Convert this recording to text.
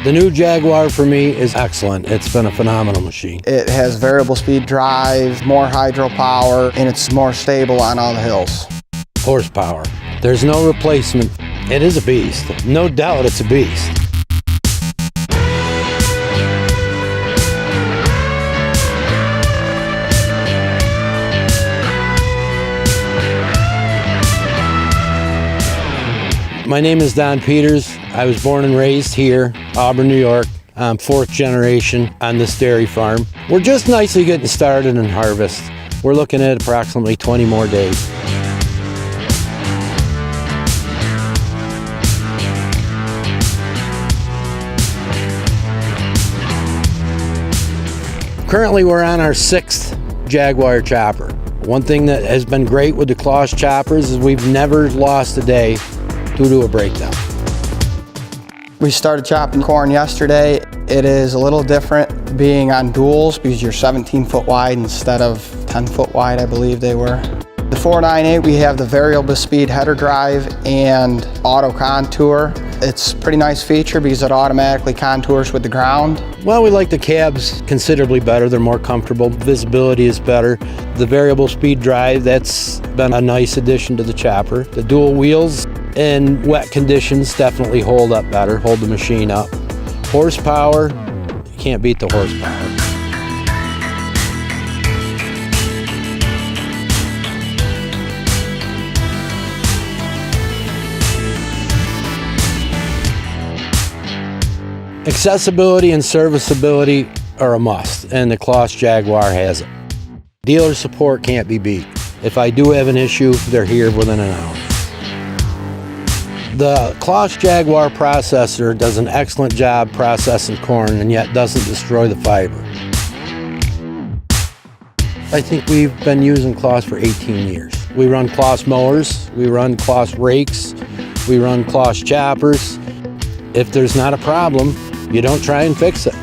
The new Jaguar for me is excellent. It's been a phenomenal machine. It has variable speed drive, more hydropower, and it's more stable on all the hills. Horsepower. There's no replacement. It is a beast. No doubt it's a beast. My name is Don Peters. I was born and raised here, Auburn, New York. I'm fourth generation on this dairy farm. We're just nicely getting started in harvest. We're looking at approximately 20 more days. Currently, we're on our 6th Jaguar chopper. One thing that has been great with the CLAAS choppers is we've never lost a day due to a breakdown. We started chopping corn yesterday. It is a little different being on duals because you're 17 foot wide instead of 10 foot wide, I believe they were. The 498, we have the variable speed header drive and auto contour. It's a pretty nice feature because it automatically contours with the ground. Well, we like the cabs considerably better. They're more comfortable. Visibility is better. The variable speed drive, that's been a nice addition to the chopper. The dual wheels in wet conditions definitely hold up better, hold the machine up. Horsepower, you can't beat the horsepower. Accessibility and serviceability are a must, and the CLAAS Jaguar has it. Dealer support can't be beat. If I do have an issue, they're here within an hour. The CLAAS Jaguar processor does an excellent job processing corn and yet doesn't destroy the fiber. I think we've been using CLAAS for 18 years. We run CLAAS mowers, we run CLAAS rakes, we run CLAAS choppers. If there's not a problem, you don't try and fix it.